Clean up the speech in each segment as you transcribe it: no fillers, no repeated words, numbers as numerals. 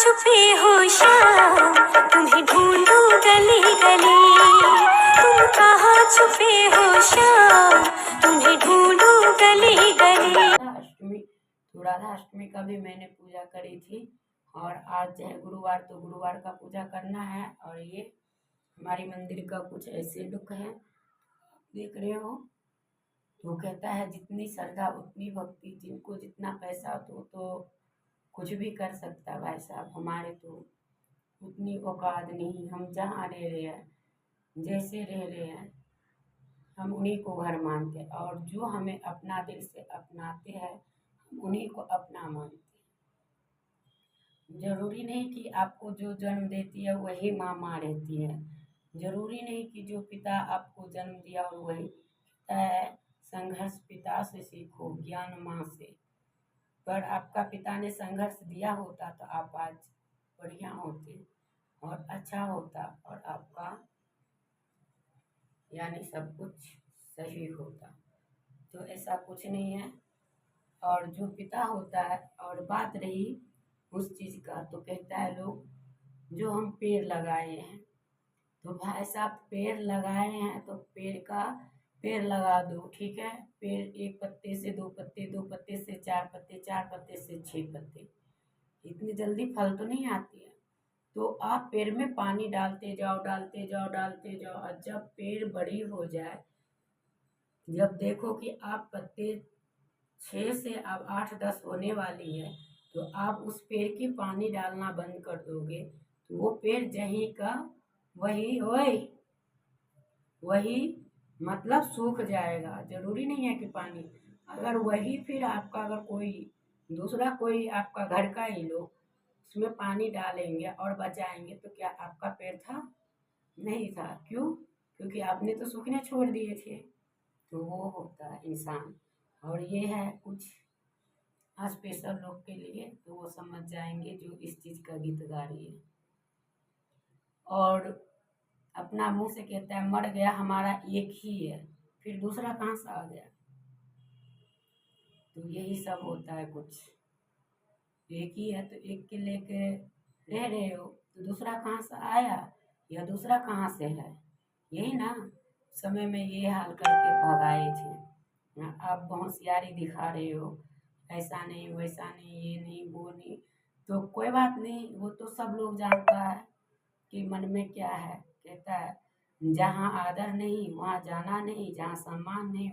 छुपे हो शाम, तुम्हें ढूंढूं गली गली। तुम कहाँ छुपे हो शाम, तुम्हें ढूंढूं गली गली। अष्टमी, तो राधा अष्टमी का भी मैंने पूजा करी थी। और आज है गुरुवार, तो गुरुवार का पूजा करना है। और ये हमारी मंदिर का कुछ ऐसे लुक है, देख रहे हो। तो कहता है जितनी श्रद्धा उतनी भक्ति, जिनको जितना पैसा दो तो कुछ भी कर सकता है भाई साहब। हमारे तो उतनी औकात नहीं, हम जहाँ रह रहे हैं, जैसे रह रहे हैं, हम उन्हीं को घर मानते हैं। और जो हमें अपना दिल से अपनाते हैं, हम उन्हीं को अपना मानते हैं। जरूरी नहीं कि आपको जो जन्म देती है वही माँ रहती है। जरूरी नहीं कि जो पिता आपको जन्म दिया और वही है। संघर्ष पिता से सीखो, ज्ञान माँ से। पर आपका पिता ने संघर्ष दिया होता तो आप आज बढ़िया होते और अच्छा होता, और आपका यानी सब कुछ सही होता। तो ऐसा कुछ नहीं है। और जो पिता होता है, और बात रही उस चीज़ का, तो कहता है लोग जो हम पेड़ लगाए हैं, तो भाई साहब पेड़ लगाए हैं तो पेड़ लगा दो, ठीक है। पेड़ एक पत्ते से दो पत्ते, दो पत्ते से चार पत्ते, चार पत्ते से 6 पत्ते, इतनी जल्दी फल तो नहीं आती है। तो आप पेड़ में पानी डालते जाओ, डालते जाओ, डालते जाओ, और जब पेड़ बड़ी हो जाए, जब देखो कि आप पत्ते 6 से अब 8-10 होने वाली है, तो आप उस पेड़ की पानी डालना बंद कर दोगे, तो वो पेड़ जहीं का वही मतलब सूख जाएगा। जरूरी नहीं है कि पानी, अगर वही फिर आपका अगर कोई दूसरा कोई आपका घर का ही लोग उसमें पानी डालेंगे और बचाएंगे, तो क्या आपका पेड़ था? नहीं था। क्यों? क्योंकि आपने तो सूखने छोड़ दिए थे। तो वो होता है इंसान। और ये है कुछ स्पेशल लोग के लिए, तो वो समझ जाएंगे जो इस चीज़ का गीत गा रही है। और अपना मुंह से कहता है मर गया हमारा एक ही है, फिर दूसरा कहाँ से आ गया? तो यही सब होता है कुछ। एक ही है तो एक के लेके रह रहे हो, तो दूसरा कहाँ से आया या दूसरा कहाँ से है? यही ना। समय में ये हाल करके भगाए थे। आप होशियारी दिखा रहे हो, ऐसा नहीं वैसा नहीं, ये नहीं वो नहीं। तो कोई बात नहीं, वो तो सब लोग जानता है कि मन में क्या है। कहता है जहाँ आदर नहीं वहाँ जाना नहीं, जहाँ सम्मान नहीं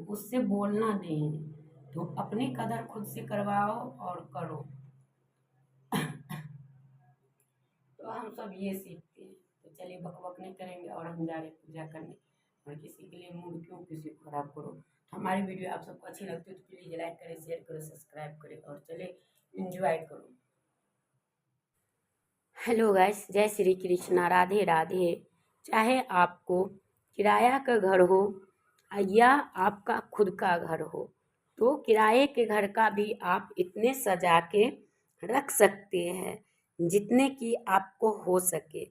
उससे बोलना नहीं। तो अपनी कदर खुद से करवाओ और करो। तो हम सब ये सीखते हैं। तो चलिए बकबक नहीं करेंगे और हम जा रहे पूजा करने। और किसी के लिए मूड क्यों किसी को खराब करो। तो हमारी वीडियो आप सबको अच्छी लगती है तो प्लीज़ लाइक करें, शेयर करें, सब्सक्राइब करें, और चले इंजॉय करो। हेलो गाइस, जय श्री कृष्णा, राधे राधे। चाहे आपको किराया का घर हो या आपका खुद का घर हो, तो किराए के घर का भी आप इतने सजा के रख सकते हैं जितने कि आपको हो सके।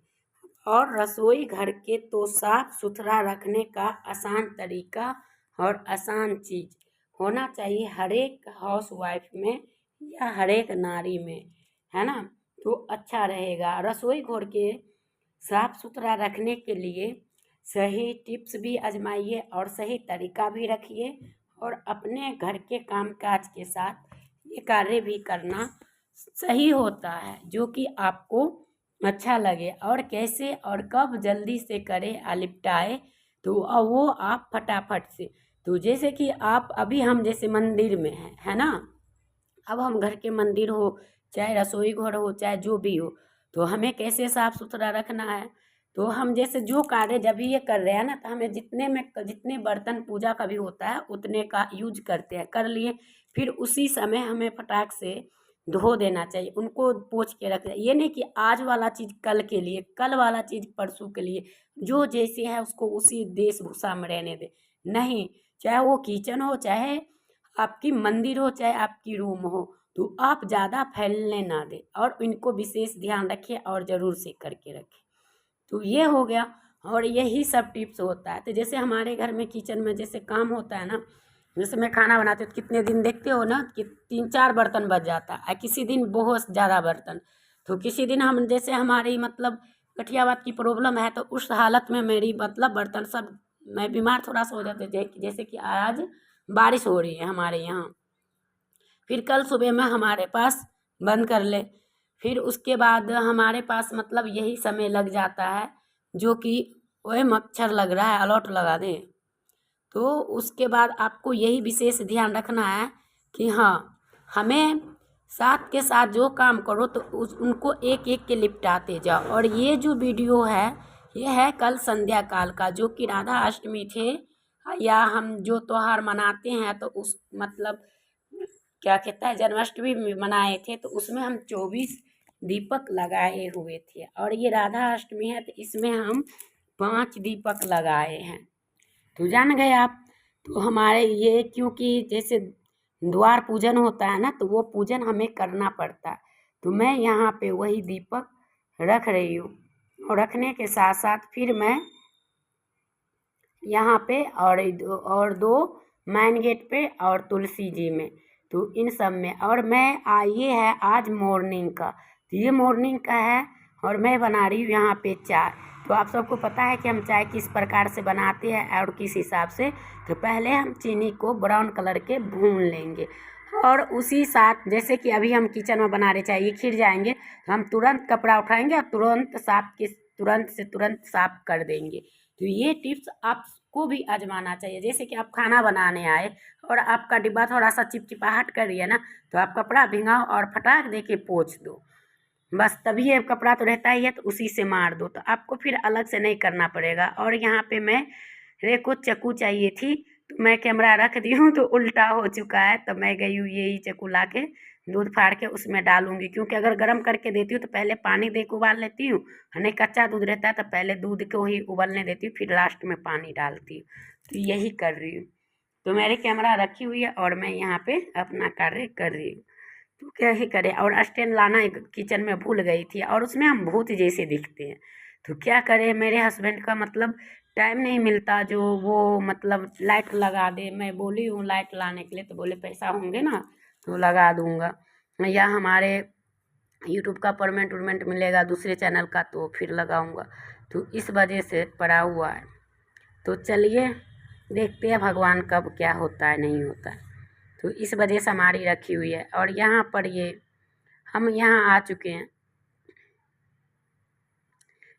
और रसोई घर के तो साफ सुथरा रखने का आसान तरीका और आसान चीज़ होना चाहिए हर एक हाउस वाइफ में या हर एक नारी में, है ना। तो अच्छा रहेगा। रसोई घर के साफ सुथरा रखने के लिए सही टिप्स भी आजमाइए और सही तरीका भी रखिए, और अपने घर के कामकाज के साथ ये कार्य भी करना सही होता है जो कि आपको अच्छा लगे, और कैसे और कब जल्दी से करें और निपटाए, तो वो आप फटाफट से। तो जैसे कि आप अभी हम जैसे मंदिर में हैं, है ना। अब हम घर के मंदिर हो चाहे रसोई घर हो चाहे जो भी हो, तो हमें कैसे साफ सुथरा रखना है। तो हम जैसे जो कार्य जब भी ये कर रहे हैं ना, तो हमें जितने बर्तन पूजा का भी होता है उतने का यूज करते हैं, कर लिए, फिर उसी समय हमें फटाक से धो देना चाहिए, उनको पोंछ के रख। ये नहीं कि आज वाला चीज़ कल के लिए, कल वाला चीज़ परसों के लिए, जो जैसे है उसको उसी वेशभूषा में रहने दे। नहीं, चाहे वो किचन हो, चाहे आपकी मंदिर हो, चाहे आपकी रूम हो, तो आप ज़्यादा फैलने ना दें और इनको विशेष ध्यान रखें और ज़रूर से करके रखें। तो ये हो गया। और यही सब टिप्स होता है। तो जैसे हमारे घर में किचन में जैसे काम होता है ना, जैसे मैं खाना बनाती हूँ तो कितने दिन देखते हो ना कि 3-4 बर्तन बच जाता है, किसी दिन बहुत ज़्यादा बर्तन। तो किसी दिन हम जैसे हमारी मतलब गठियावात की प्रॉब्लम है, तो उस हालत में मेरी मतलब बर्तन सब, मैं बीमार थोड़ा सा हो जाते, जैसे कि आज बारिश हो रही है हमारे यहाँ, फिर कल सुबह में हमारे पास बंद कर ले, फिर उसके बाद हमारे पास मतलब यही समय लग जाता है, जो कि वह मच्छर लग रहा है अलर्ट लगा दे। तो उसके बाद आपको यही विशेष ध्यान रखना है कि हाँ, हमें साथ के साथ जो काम करो तो उनको एक एक के निपटाते जाओ। और ये जो वीडियो है, ये है कल संध्या काल का, जो कि राधा अष्टमी थे, या हम जो त्योहार मनाते हैं तो उस मतलब क्या कहता है जन्माष्टमी मनाए थे, तो उसमें हम 24 दीपक लगाए हुए थे। और ये राधा अष्टमी है तो इसमें हम 5 दीपक लगाए हैं। तो जान गए आप। तो हमारे ये क्योंकि जैसे द्वार पूजन होता है ना, तो वो पूजन हमें करना पड़ता है। तो मैं यहाँ पे वही दीपक रख रही हूँ, और रखने के साथ साथ फिर मैं यहाँ पे और दो मैन गेट पे और तुलसी जी में, तो इन सब में। और मैं ये है आज मॉर्निंग का, तो ये मॉर्निंग का है, और मैं बना रही हूँ यहाँ पे चाय। तो आप सबको पता है कि हम चाय किस प्रकार से बनाते हैं और किस हिसाब से। तो पहले हम चीनी को ब्राउन कलर के भून लेंगे, और उसी साथ जैसे कि अभी हम किचन में बना रहे चाय, ये खिर जाएंगे तो हम तुरंत कपड़ा उठाएंगे और तुरंत साफ कर देंगे। तो ये टिप्स आपको भी आजमाना चाहिए। जैसे कि आप खाना बनाने आए और आपका डिब्बा थोड़ा सा चिपचिपाहट कर रही है ना, तो आप कपड़ा भिंगाओ और फटाक दे के पोंछ दो, बस। तभी ये कपड़ा तो रहता ही है, तो उसी से मार दो, तो आपको फिर अलग से नहीं करना पड़ेगा। और यहाँ पे मेरे को चक्कू चाहिए थी, तो मैं कैमरा रख दी हूँ तो उल्टा हो चुका है, तो मैं गई हूँ यही चक्कू ला के दूध फाड़ के उसमें डालूंगी। क्योंकि अगर गर्म करके देती हूँ तो पहले पानी दे के उबाल लेती हूँ, नहीं कच्चा दूध रहता है तो पहले दूध को ही उबलने देती हूँ, फिर लास्ट में पानी डालती हूँ। तो यही कर रही हूँ। तो मेरे कैमरा रखी हुई है और मैं यहाँ पे अपना कार्य कर रही हूँ। तो क्या ही करें। और स्टैंड लाना एक किचन में भूल गई थी, और उसमें हम भूत जैसे दिखते हैं। तो क्या करें, मेरे हस्बैंड का मतलब टाइम नहीं मिलता, जो वो मतलब लाइट लगा दे। मैं बोली हूँ लाइट लाने के लिए, तो बोले पैसा होंगे ना तो लगा दूँगा, या हमारे यूट्यूब का पेमेंट मिलेगा दूसरे चैनल का तो फिर लगाऊँगा। तो इस वजह से पड़ा हुआ है। तो चलिए देखते हैं भगवान कब क्या होता है नहीं होता है। तो इस वजह से हमारी रखी हुई है। और यहाँ पर ये हम यहाँ आ चुके हैं,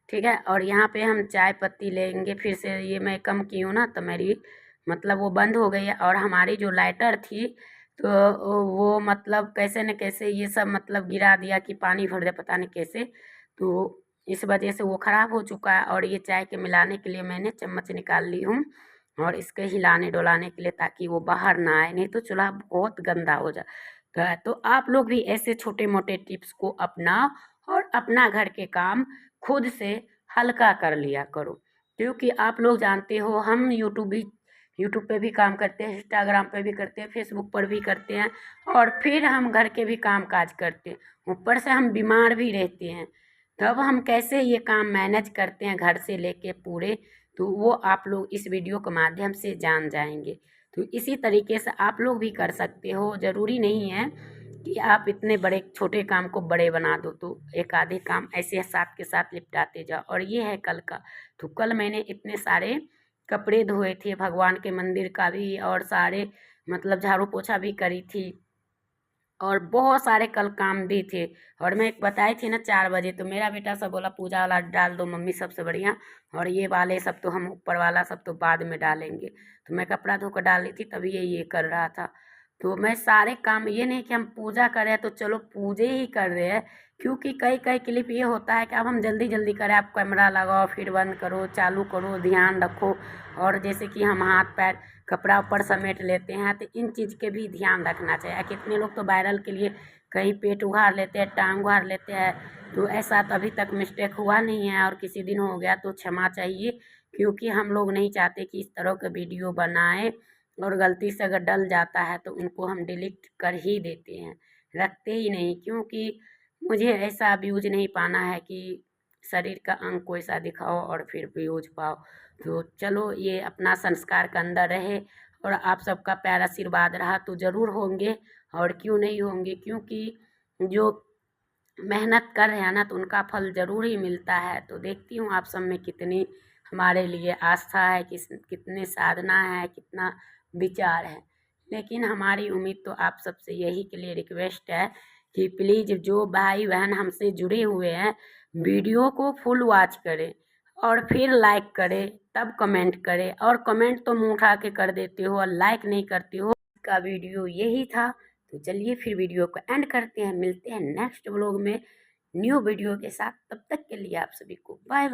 ठीक है। और यहाँ पे हम चाय पत्ती लेंगे फिर से। ये मैं कम की हूँ ना, तो मेरी मतलब वो बंद हो गई है। और हमारी जो लाइटर थी, तो वो मतलब कैसे न कैसे ये सब मतलब गिरा दिया कि पानी भर दे, पता नहीं कैसे। तो इस वजह से वो ख़राब हो चुका है। और ये चाय के मिलाने के लिए मैंने चम्मच निकाल ली हूँ, और इसके हिलाने डुलाने के लिए, ताकि वो बाहर ना आए, नहीं तो चूल्हा बहुत गंदा हो जाता है। तो आप लोग भी ऐसे छोटे मोटे टिप्स को अपनाओ, और अपना घर के काम खुद से हल्का कर लिया करो। क्योंकि आप लोग जानते हो, हम यूट्यूब पे भी काम करते हैं, इंस्टाग्राम पे भी करते हैं, फेसबुक पर भी करते हैं, और फिर हम घर के भी काम काज करते हैं, ऊपर से हम बीमार भी रहते हैं। तब हम कैसे ये काम मैनेज करते हैं घर से लेके पूरे, तो वो आप लोग इस वीडियो के माध्यम से जान जाएंगे। तो इसी तरीके से आप लोग भी कर सकते हो। ज़रूरी नहीं है कि आप इतने बड़े छोटे काम को बड़े बना दो, तो एक आधे काम ऐसे साथ के साथ निपटाते जाओ। और ये है कल का। तो कल मैंने इतने सारे कपड़े धोए थे, भगवान के मंदिर का भी, और सारे मतलब झाड़ू पोछा भी करी थी, और बहुत सारे कल काम भी थे। और मैं बताई थी ना 4 बजे, तो मेरा बेटा सब बोला पूजा वाला डाल दो मम्मी सबसे बढ़िया, और ये वाले सब तो हम ऊपर वाला सब तो बाद में डालेंगे। तो मैं कपड़ा धोकर डाल रही थी, तभी ये कर रहा था। तो मैं सारे काम, ये नहीं कि हम पूजा करें तो चलो पूजे ही कर रहे हैं। क्योंकि कई कई क्लिप ये होता है कि अब हम जल्दी जल्दी करें, आप कैमरा लगाओ फिर बंद करो चालू करो, ध्यान रखो। और जैसे कि हम हाथ पैर कपड़ा ऊपर समेट लेते हैं, तो इन चीज़ के भी ध्यान रखना चाहिए। कितने लोग तो वायरल के लिए कहीं पेट उघाड़ लेते हैं, टांग उघाड़ लेते हैं। तो ऐसा तो अभी तक मिस्टेक हुआ नहीं है, और किसी दिन हो गया तो क्षमा चाहिए। क्योंकि हम लोग नहीं चाहते कि इस तरह के वीडियो बनाए, और गलती से अगर डल जाता है तो उनको हम डिलीट कर ही देते हैं, रखते ही नहीं। क्योंकि मुझे ऐसा व्यूज नहीं पाना है कि शरीर का अंग कोई सा दिखाओ और फिर व्यूज पाओ। तो चलो ये अपना संस्कार के अंदर रहे, और आप सबका प्यार आशीर्वाद रहा तो ज़रूर होंगे, और क्यों नहीं होंगे, क्योंकि जो मेहनत कर रहे हैं ना तो उनका फल ज़रूर ही मिलता है। तो देखती हूँ आप सब में कितनी हमारे लिए आस्था है, कितने साधना है, कितना विचार है। लेकिन हमारी उम्मीद तो आप सबसे यही के लिए रिक्वेस्ट है कि प्लीज़ जो भाई बहन हमसे जुड़े हुए हैं वीडियो को फुल वॉच करें और फिर लाइक करें, तब कमेंट करें। और कमेंट तो मुँह उठा के कर देते हो और लाइक नहीं करते हो। का वीडियो यही था। तो चलिए फिर वीडियो को एंड करते हैं, मिलते हैं नेक्स्ट व्लॉग में न्यू वीडियो के साथ। तब तक के लिए आप सभी को बाय बाय।